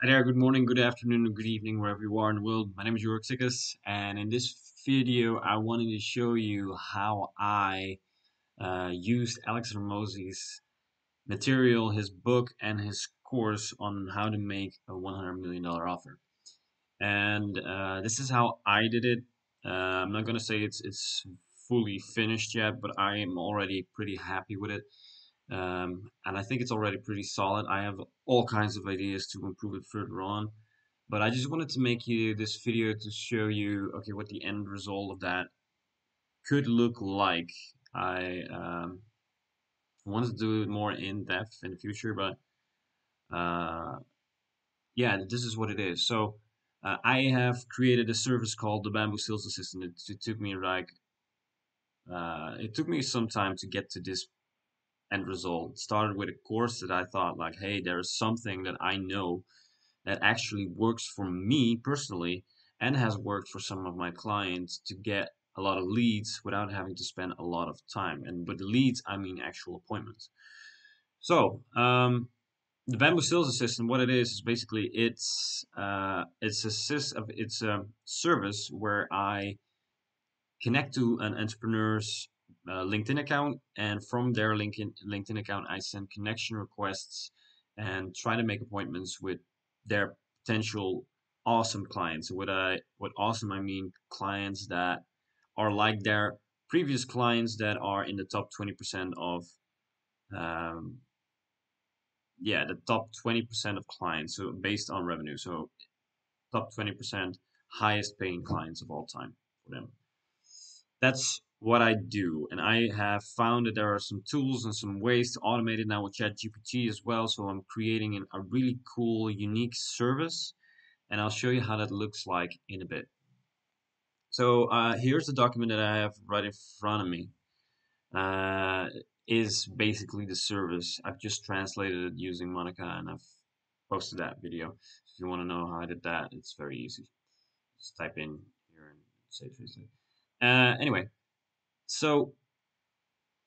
Hi there, good morning, good afternoon, or good evening, wherever you are in the world. My name is Cactus, and in this video, I wanted to show you how I used Alex Hormozi's material, his book, and his course on how to make a $100 million offer. And this is how I did it. I'm not gonna say it's fully finished yet, but I am already pretty happy with it. And I think it's already pretty solid. I have all kinds of ideas to improve it further on, but I just wanted to make you this video to show you, okay, what the end result of that could look like. I wanted to do it more in depth in the future, but uh, yeah, this is what it is. So I have created a service called the Bamboo Sales Assistant. It took me it took me some time to get to this end result. Started with a course that I thought like, hey, there's something that I know that actually works for me personally and has worked for some of my clients to get a lot of leads without having to spend a lot of time. And with leads, I mean actual appointments. So the Bamboo Sales Assistant, what it is basically it's a service where I connect to an entrepreneur's LinkedIn account, and from their LinkedIn account, I send connection requests and try to make appointments with their potential awesome clients. What awesome I mean clients that are like their previous clients that are in the top 20% of um, the top 20% of clients. So based on revenue, so top 20% highest paying clients of all time for them. That's what I do. And I have found that there are some tools and some ways to automate it now with ChatGPT as well. So I'm creating a really cool, unique service. And I'll show you how that looks like in a bit. So here's the document that I have right in front of me. Uh, is basically the service. I've just translated it using Monica and I've posted that video. If you want to know how I did that, it's very easy. Just type in here and save it. Anyway, so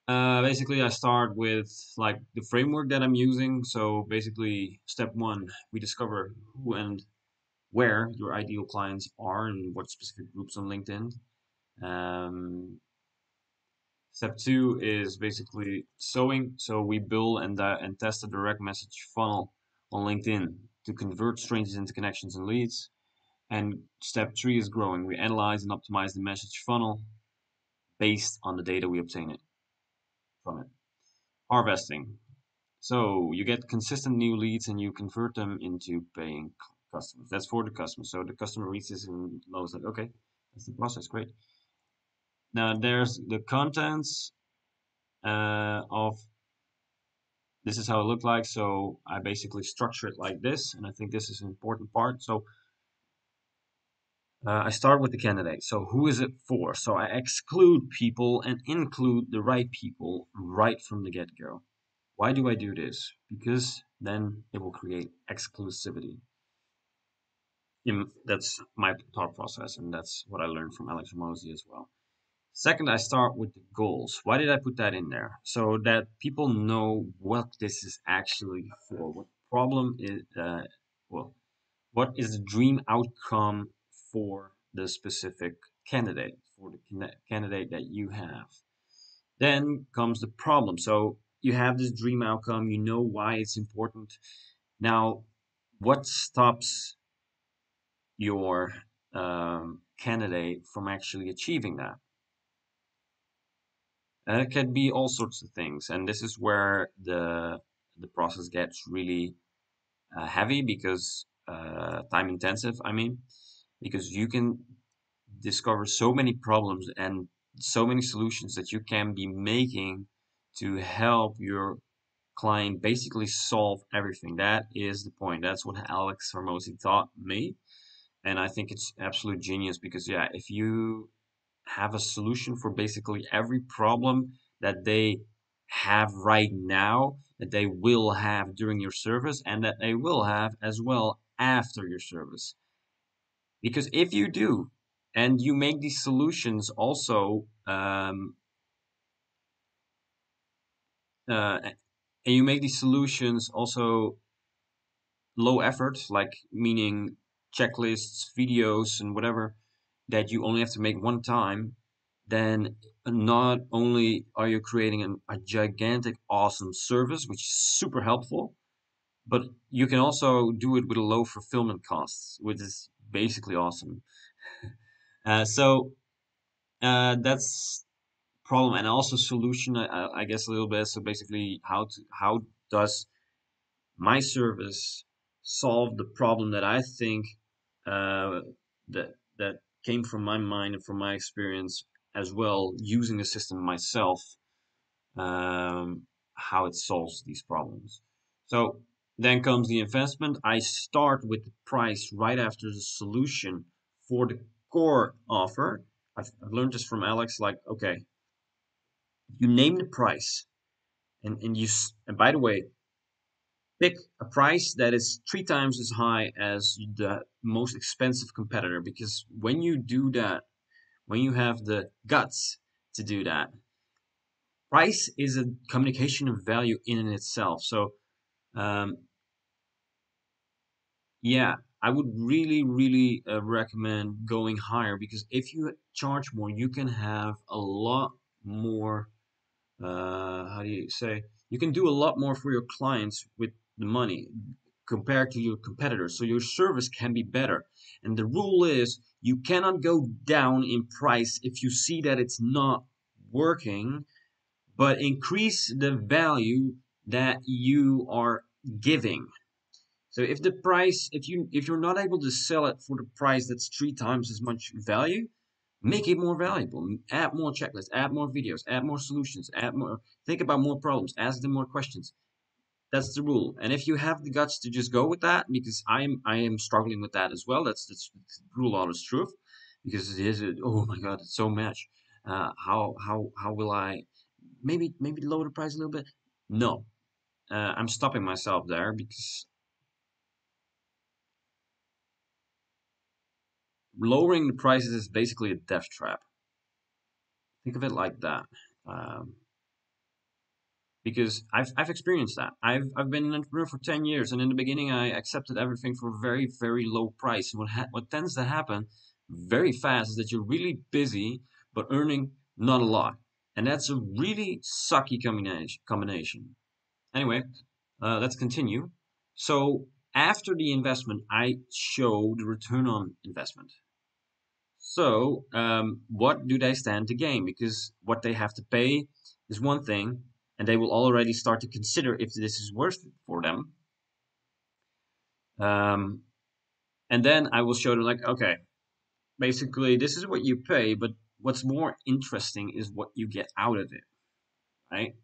basically, I start with like the framework that I'm using. So basically, step one, we discover who and where your ideal clients are and what specific groups on LinkedIn. Um, Step two is basically sewing. So we build and test a direct message funnel on LinkedIn to convert strangers into connections and leads. And step three is growing. We analyze and optimize the message funnel based on the data we obtain it from it. Harvesting. So you get consistent new leads and you convert them into paying customers. That's for the customer. So the customer reads this and knows like, okay, that's the process. Great. Now there's the contents of this is how it looked like. So I basically structure it like this, and I think this is an important part. So I start with the candidate. So who is it for? So I exclude people and include the right people right from the get-go. Why do I do this? Because then it will create exclusivity. That's my thought process, and that's what I learned from Alex Hormozi as well. Second, I start with the goals. Why did I put that in there? So that people know what this is actually for. What problem is, well, what is the dream outcome for the specific candidate, for the candidate that you have? Then comes the problem. So you have this dream outcome, you know why it's important. Now, what stops your candidate from actually achieving that? And it can be all sorts of things, and this is where the process gets really heavy because time intensive. I mean, because you can discover so many problems and so many solutions that you can be making to help your client basically solve everything. That is the point. That's what Alex Hormozi taught me, and I think it's absolute genius because yeah, if you have a solution for basically every problem that they have right now, that they will have during your service, and that they will have as well after your service. Because if you do, and you make these solutions also, and you make these solutions also low effort, like meaning checklists, videos, and whatever that you only have to make one time, then not only are you creating a gigantic, awesome service, which is super helpful, but you can also do it with a low fulfillment costs, which is basically awesome. So that's problem and also solution, I guess a little bit. So basically, how does my service solve the problem that I think uh, that came from my mind and from my experience as well, using the system myself, how it solves these problems. So then comes the investment. I start with the price right after the solution for the core offer. I've learned this from Alex. Like, okay, you name the price, and by the way, pick a price that is 3 times as high as the most expensive competitor. Because when you do that, when you have the guts to do that, price is a communication of value in and itself. So um, yeah, I would really, really recommend going higher, because if you charge more, you can have a lot more. How do you say? You can do a lot more for your clients with the money compared to your competitors. So your service can be better. And the rule is you cannot go down in price if you see that it's not working, but increase the value that you are giving. So if the price, if you're not able to sell it for the price that's 3 times as much value, make it more valuable. Add more checklists, add more videos, add more solutions, add more. Think about more problems, ask them more questions. That's the rule. And if you have the guts to just go with that, because I am struggling with that as well. That's the rule, honest truth. Because it is, oh my God, it's so much. How will I maybe lower the price a little bit? No, I'm stopping myself there, because lowering the prices is basically a death trap. Think of it like that. Um, because I've experienced that. I've been an entrepreneur for 10 years, and in the beginning I accepted everything for a very, very low price. And what tends to happen very fast is that you're really busy but earning not a lot, and that's a really sucky combination. Anyway, let's continue. So after the investment, I show the return on investment. So, what do they stand to gain? Because what they have to pay is one thing, and they will already start to consider if this is worth it for them. Um, and then I will show them, like, okay, basically, this is what you pay, but what's more interesting is what you get out of it, right?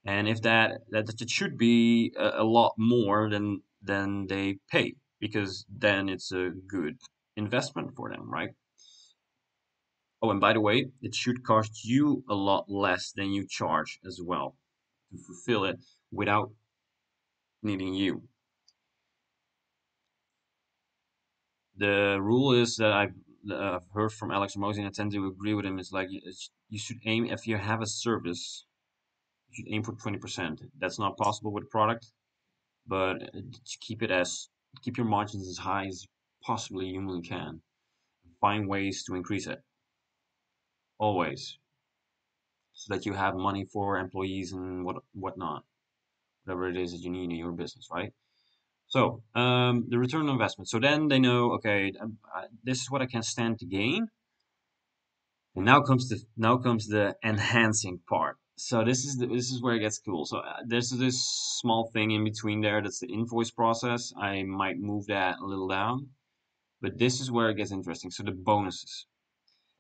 And if that it should be a lot more than they pay, because then it's a good investment for them, right? Oh, and by the way, it should cost you a lot less than you charge as well to fulfill it without needing you. The rule is that I've heard from Alex Hormozi, and I tend to agree with him. Is like you should aim, if you have a service, you should aim for 20%. That's not possible with a product, but keep your margins as high as possibly you humanly can. Find ways to increase it always, so that you have money for employees and whatnot, whatever it is that you need in your business, right? So the return on investment. So then they know, okay, this is what I can stand to gain. And now comes the enhancing part. So this is where it gets cool. So there's this small thing in between there. That's the invoice process. I might move that a little down, but this is where it gets interesting. So the bonuses.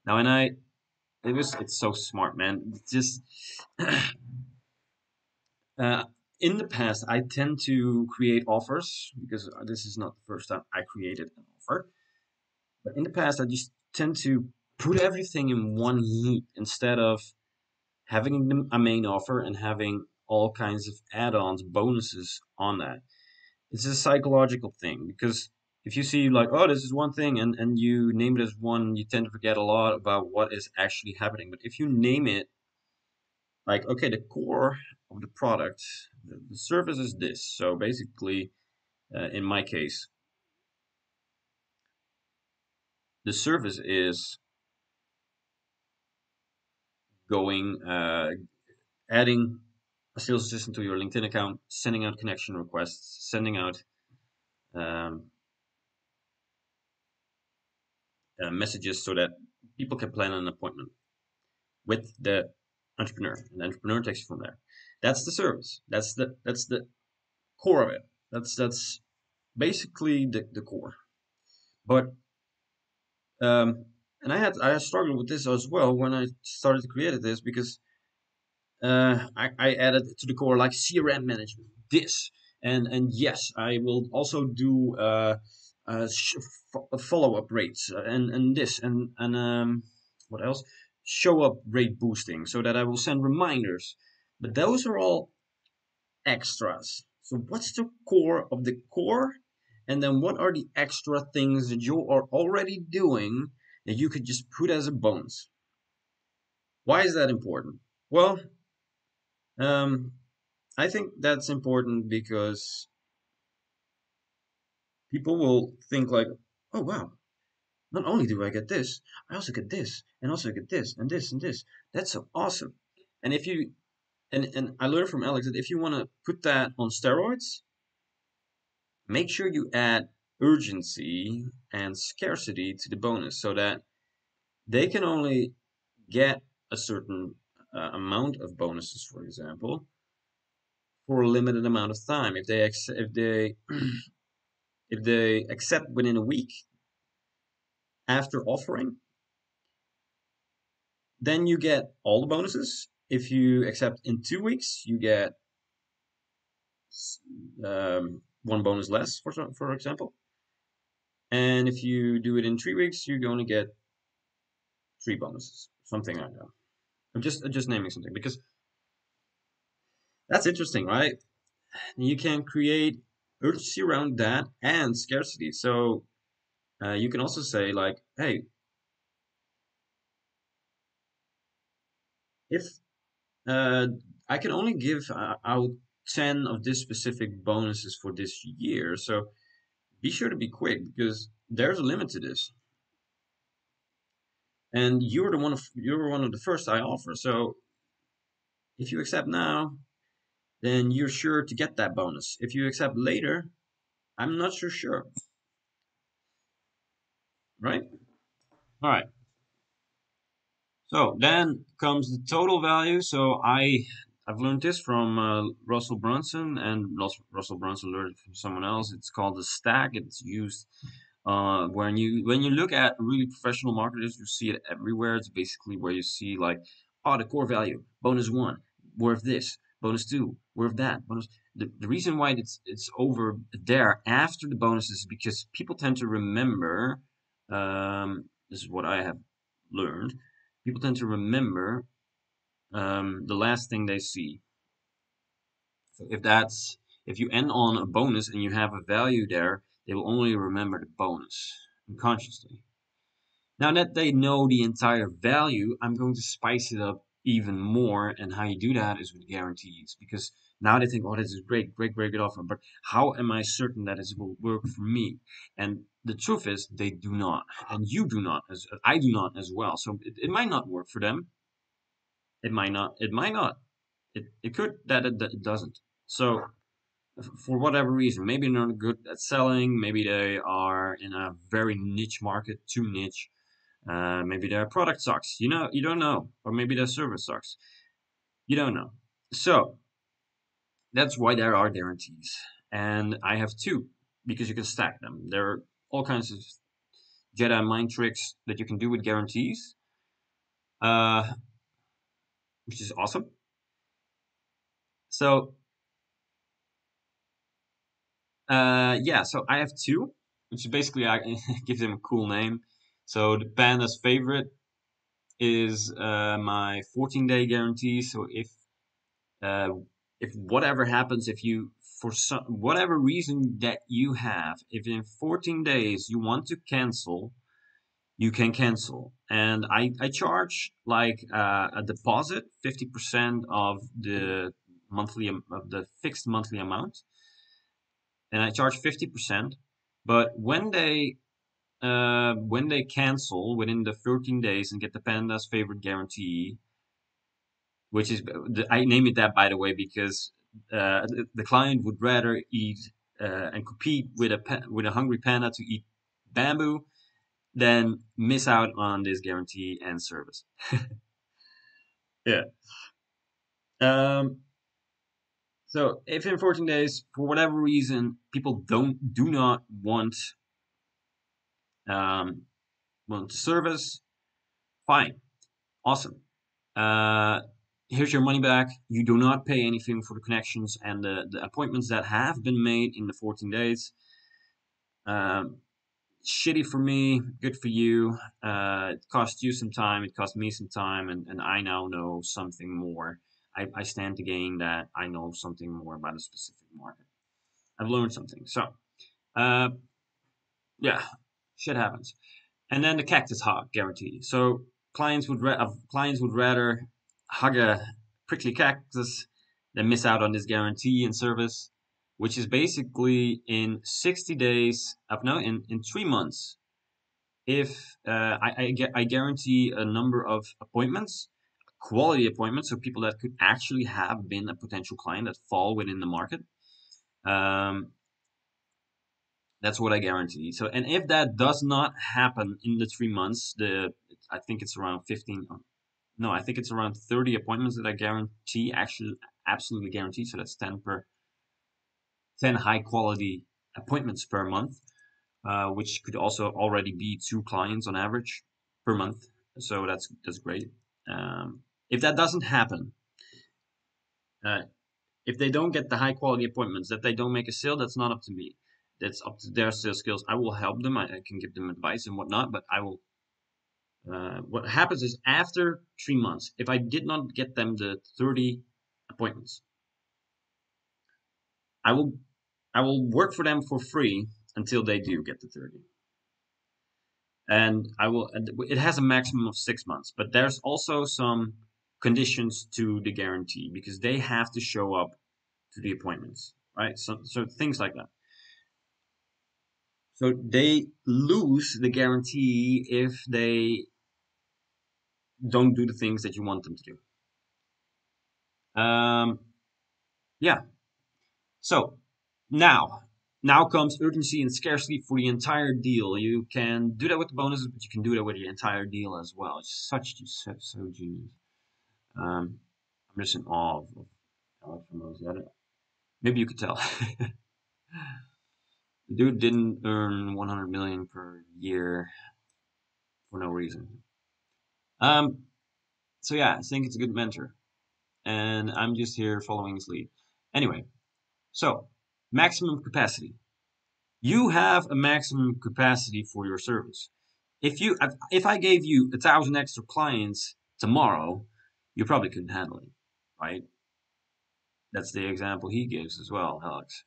Now, and it's so smart, man. It's just uh, in the past, I tend to create offers, because this is not the first time I created an offer. But in the past, I just tend to put everything in one heap instead of having a main offer and having all kinds of add-ons, bonuses on that. It's a psychological thing, because if you see like, oh, this is one thing, and you name it as one, you tend to forget a lot about what is actually happening. But if you name it like, okay, the core of the product, the service is this. So basically, in my case, the service is going, adding a sales assistant to your LinkedIn account, sending out connection requests, sending out um, messages so that people can plan an appointment with the entrepreneur, and the entrepreneur takes it from there. That's the service. That's the core of it. That's basically the core. But and I had struggled with this as well when I started to create this, because I added to the core like CRM management, this, and yes, I will also do follow up rates, and this, and what else? Show up rate boosting, so that I will send reminders. But those are all extras. So what's the core of the core? And then what are the extra things that you are already doing that you could just put as a bonus? Why is that important? Well, um, I think that's important because people will think like, oh wow, not only do I get this, I also get this, and also get this, and this, and this. That's so awesome. And if you and I learned from Alex that if you want to put that on steroids, make sure you add urgency and scarcity to the bonus, so that they can only get a certain amount of bonuses, for example, for a limited amount of time. If they accept within a week after offering, then you get all the bonuses. If you accept in 2 weeks, you get one bonus less, for example. And if you do it in 3 weeks, you only get three bonuses, something like that. I'm just naming something because that's interesting, right? You can create urgency around that and scarcity. So you can also say like, hey, if uh, I can only give out 10 of this specific bonuses for this year, so be sure to be quick because there's a limit to this. And you're one of the first I offer. So if you accept now, then you're sure to get that bonus. If you accept later, I'm not so sure, right? All right. So then comes the total value. So I've learned this from Russell Brunson, and Russell Brunson learned it from someone else. It's called the stack. It's used when you look at really professional marketers, you see it everywhere. It's basically where you see like, oh, the core value, bonus one, worth this, bonus two, worth that, bonus. The reason why it's over there after the bonuses is because people tend to remember. This is what I have learned. People tend to remember the last thing they see. So if you end on a bonus and you have a value there, they will only remember the bonus unconsciously. Now that they know the entire value, I'm going to spice it up even more. And how you do that is with guarantees. Because now they think, oh, this is great, great, great, good offer. But how am I certain that it will work for me? And the truth is, they do not. And you do not, as I do not as well. So it might not work for them. It might not. It might not. It could that it doesn't. So for whatever reason, maybe they're not good at selling, maybe they are in a very niche market, too niche. Maybe their product sucks. You don't know, or maybe their service sucks. You don't know. So that's why there are guarantees, and I have two because you can stack them. There are all kinds of Jedi mind tricks that you can do with guarantees, uh, which is awesome. So yeah, so I have two, which is basically I give them a cool name. So the panda's favorite is my 14-day guarantee. So uh, if whatever happens, if you for some whatever reason that you have, if in 14 days you want to cancel, you can cancel. And I charge like a deposit, 50% of the of the fixed monthly amount. and I charge 50%. But when they cancel within the 13 days and get the panda's favorite guarantee, which is I name it that, by the way, because the client would rather eat and compete with with a hungry panda to eat bamboo than miss out on this guarantee and service. Yeah. Um, so if in 14 days, for whatever reason, people do not um, want the service, fine, awesome. Uh, Here's your money back. You do not pay anything for the connections and the appointments that have been made in the 14 days. Um, Shitty for me, good for you. It cost you some time, it cost me some time, and I now know something more. I stand to gain that I know something more about a specific market. I've learned something. So, uh, yeah, shit happens. And then the cactus hug guarantee. So clients would rather hug a prickly cactus than miss out on this guarantee and service, which is basically in 60 days of no in 3 months. If I guarantee a number of appointments, quality appointments, so people that could actually have been a potential client that fall within the market. Um, That's what I guarantee. So, and if that does not happen in the 3 months, I think it's around 15. No, I think it's around 30 appointments that I guarantee, actually, absolutely guarantee. So that's 10 high quality appointments per month, which could also already be 2 clients on average per month. So that's great. If that doesn't happen, uh, if they don't get the high quality appointments, that they don't make a sale, that's not up to me. That's up to their sales skills. I will help them. I can give them advice and whatnot, but I will. What happens is after 3 months, if I did not get them the 30 appointments, I will I will work for them for free until they do get the 30. And I will. It has a maximum of 6 months, but there's also some conditions to the guarantee because they have to show up to the appointments, right? So things like that. So they lose the guarantee if they don't do the things that you want them to do. Yeah. So now, now comes urgency and scarcity for the entire deal. You can do that with the bonuses, but you can do that with the entire deal as well. It's so genius. I'm just in awe of Alex Hormozi. Maybe you could tell. The dude didn't earn 100 million per year for no reason. Um, so yeah, I think it's a good mentor, and I'm just here following his lead. Anyway, so maximum capacity. You have a maximum capacity for your service. If I gave you 1,000 extra clients tomorrow, you probably couldn't handle it, right? That's the example he gives as well, Alex.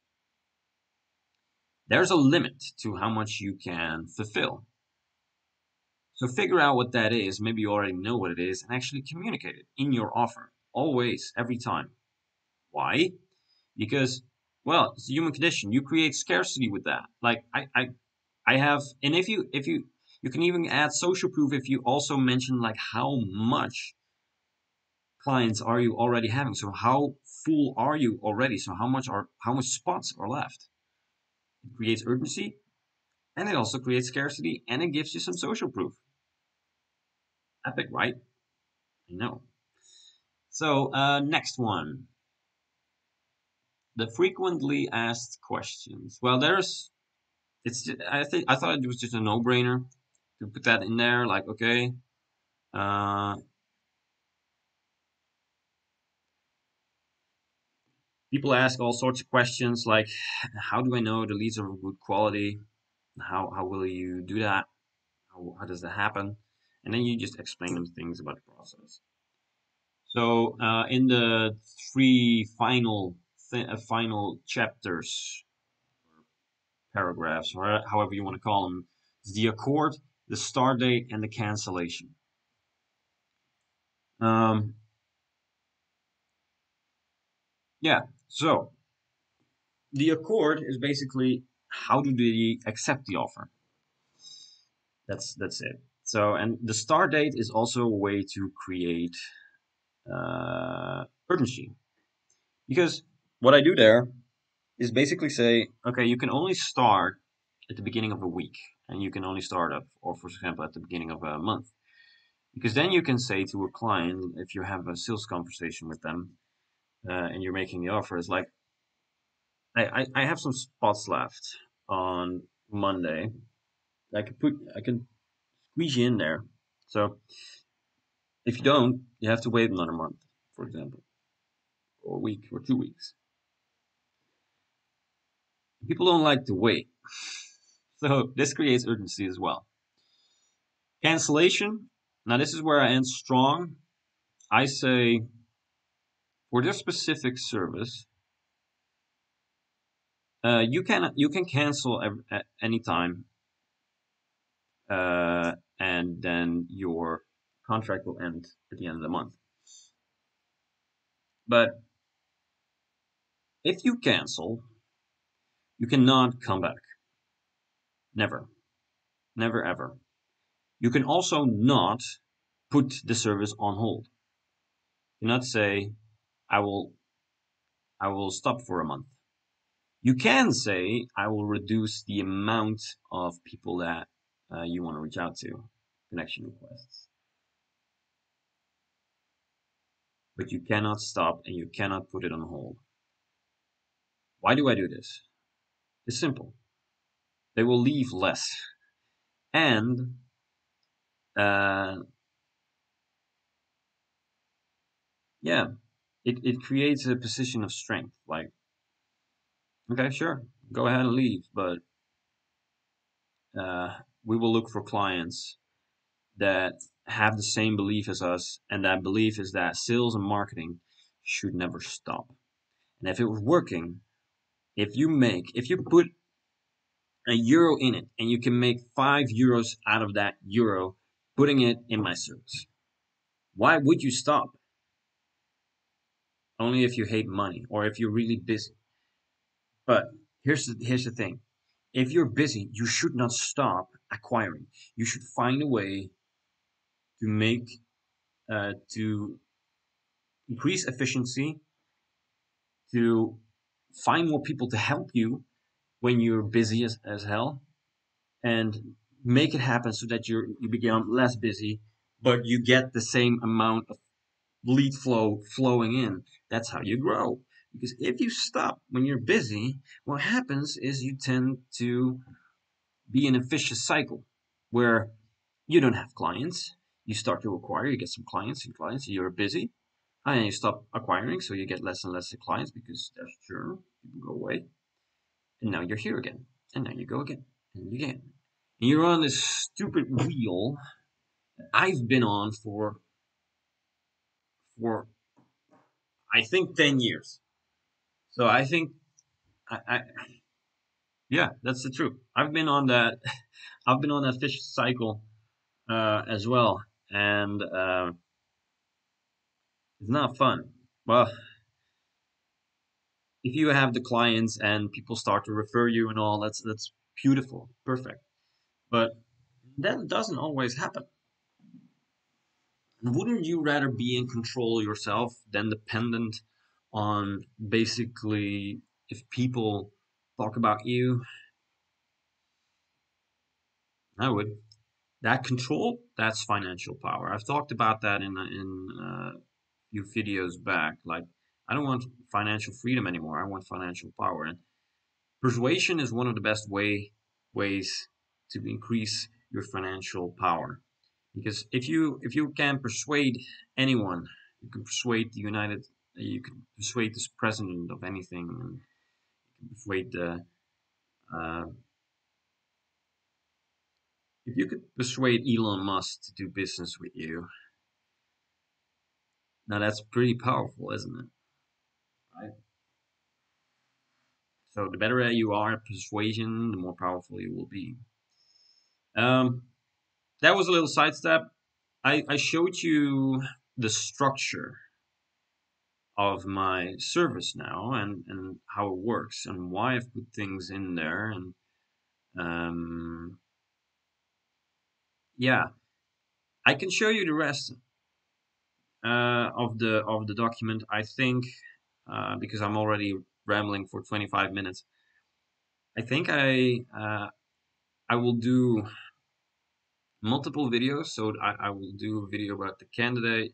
There's a limit to how much you can fulfill. So figure out what that is. Maybe you already know what it is and actually communicate it in your offer. Always, every time. Why? Because, well, it's a human condition. You create scarcity with that. Like I have, and you can even add social proof if you also mention like how much clients are you already having. So how full are you already? So how much spots are left? It creates urgency and it also creates scarcity and it gives you some social proof. Epic, right? I know. So next one, the frequently asked questions. Well, I thought it was just a no-brainer to put that in there. Like, okay, uh, people ask all sorts of questions like, how do I know the leads are of good quality? How will you do that? How does that happen? And then you just explain them things about the process. So in the three final chapters, paragraphs, or however you want to call them, is the accord, the start date, and the cancellation. Um, yeah. So the accord is basically how do they accept the offer. That's it. So, and the start date is also a way to create urgency, because what I do there is basically say, okay, you can only start at the beginning of a week, and you can only start up, or for example, at the beginning of a month, because then you can say to a client, if you have a sales conversation with them, and you're making the offer, is like, I have some spots left on Monday. I can squeeze you in there. So if you don't, you have to wait another month, for example, or a week or 2 weeks. People don't like to wait. So this creates urgency as well. Cancellation. Now this is where I end strong. I say for this specific service, you can cancel at any time, and then your contract will end at the end of the month. But if you cancel, you cannot come back. Never, never ever. You can also not put the service on hold. You cannot say, I will I will stop for a month. You can say, I will reduce the amount of people that you want to reach out to, connection requests. But you cannot stop and you cannot put it on hold. Why do I do this? It's simple. They will leave less. And uh, yeah, it creates a position of strength. Like, okay, sure, go ahead and leave, but uh, we will look for clients that have the same belief as us, and that belief is that sales and marketing should never stop. And if it was working, if you put a euro in it and you can make €5 out of that euro, putting it in my service, why would you stop? Only if you hate money or if you're really busy. But here's the thing. If you're busy, you should not stop acquiring. You should find a way to make to increase efficiency, to find more people to help you when you're busy as hell, and make it happen so that you become less busy, but you get the same amount of lead flow flowing in. That's how you grow. Because if you stop when you're busy, what happens is you tend to be in a vicious cycle where you don't have clients. You start to acquire, you get some clients, you're busy, and you stop acquiring, so you get less and less clients because there's churn, people go away, and now you're here again, and now you go again, and again. And you're on this stupid wheel that I've been on for I think 10 years. So I think I yeah, that's the truth. I've been on that I've been on that fish cycle as well, and it's not fun. Well, if you have the clients and people start to refer you and all, that's beautiful, perfect. But that doesn't always happen. Wouldn't you rather be in control yourself than dependent on basically if people talk about you? I would. That control, that's financial power. I've talked about that in a few videos back. Like, I don't want financial freedom anymore. I want financial power. And persuasion is one of the best ways to increase your financial power. Because if you can persuade anyone, you can persuade you can persuade this president of anything, and you can persuade the uh, if you could persuade Elon Musk to do business with you, now that's pretty powerful, isn't it? Right. So the better you are at persuasion, the more powerful you will be. Um, that was a little sidestep. I showed you the structure of my service now, and how it works and why I've put things in there. And um, yeah, I can show you the rest of the document. I think because I'm already rambling for 25 minutes. I think I will do multiple videos. So I will do a video about the candidate.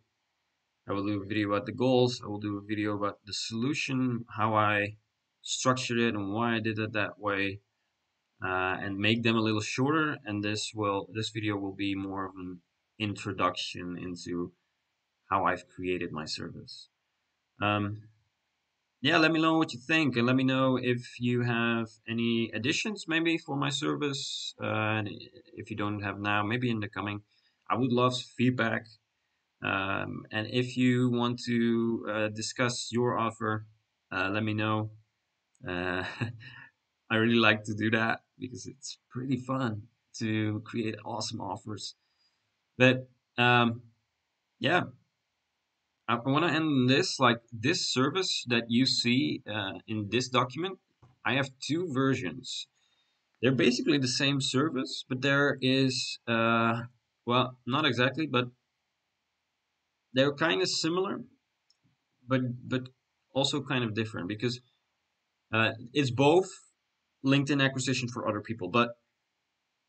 I will do a video about the goals. I will do a video about the solution, how I structured it and why I did it that way, and make them a little shorter. And this video will be more of an introduction into how I've created my service. Um, yeah, let me know what you think, and let me know if you have any additions maybe for my service. And if you don't have now, maybe in the coming. I would love feedback. And if you want to discuss your offer, let me know. Uh, I really like to do that because it's pretty fun to create awesome offers. But yeah, I want to end this, like this service that you see in this document. I have two versions. They're basically the same service, but there is, well, not exactly, but they're kind of similar, but also kind of different because it's both LinkedIn acquisition for other people, but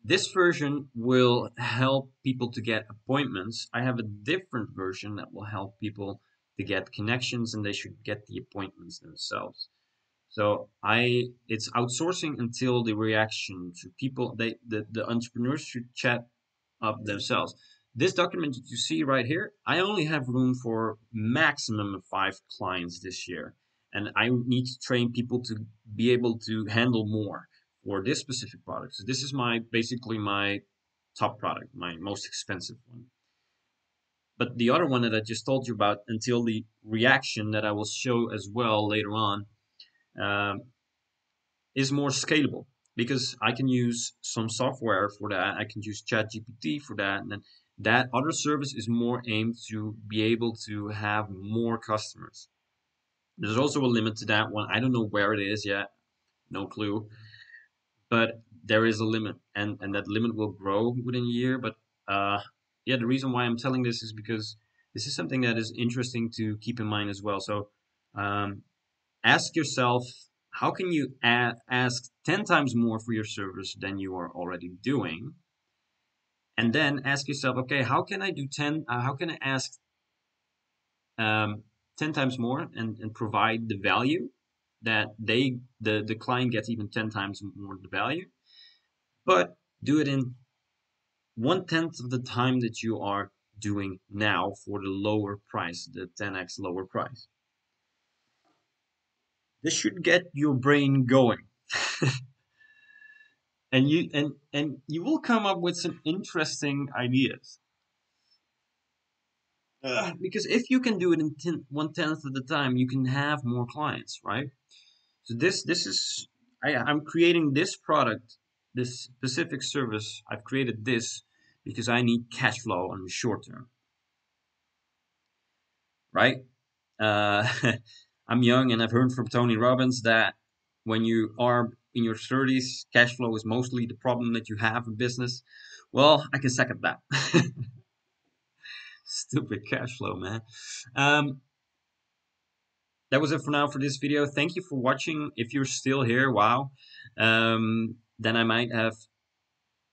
this version will help people to get appointments. I have a different version that will help people to get connections, and they should get the appointments themselves. So it's outsourcing until the reaction to people, the entrepreneurs should chat up themselves. This document that you see right here, I only have room for maximum of 5 clients this year. And I need to train people to be able to handle more for this specific product. So this is basically my top product, my most expensive one. But the other one that I just told you about, until the reaction, that I will show as well later on, um, is more scalable because I can use some software for that. I can use ChatGPT for that. And then that other service is more aimed to be able to have more customers. There's also a limit to that one. I don't know where it is yet. No clue. But there is a limit, and that limit will grow within a year. But yeah, the reason why I'm telling this is because this is something that is interesting to keep in mind as well. So um, ask yourself, how can you ask 10 times more for your service than you are already doing? And then ask yourself, okay, how can I do 10, how can I ask um, 10 times more and provide the value that the client gets even 10 times more the value, but do it in 1/10 of the time that you are doing now for the lower price, the 10x lower price. This should get your brain going. And you will come up with some interesting ideas. Because if you can do it in 1/10 of the time, you can have more clients, right? So this is I'm creating this product, this specific service. I've created this because I need cash flow on the short term, right? Uh, I'm young, and I've heard from Tony Robbins that when you are in your 30s, cash flow is mostly the problem that you have in business. Well, I can second that. Stupid cash flow, man. Um, that was it for now for this video. Thank you for watching. If you're still here, wow. Then I might have.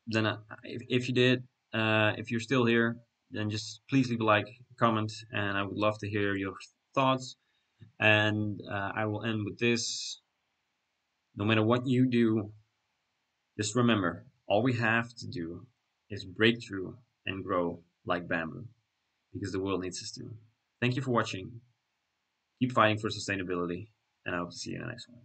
Then if you did, if you're still here, then just please leave a like, comment, and I would love to hear your thoughts. And I will end with this. No matter what you do, just remember, all we have to do is break through and grow like bamboo, because the world needs us to. Thank you for watching. Keep fighting for sustainability, and I hope to see you in the next one.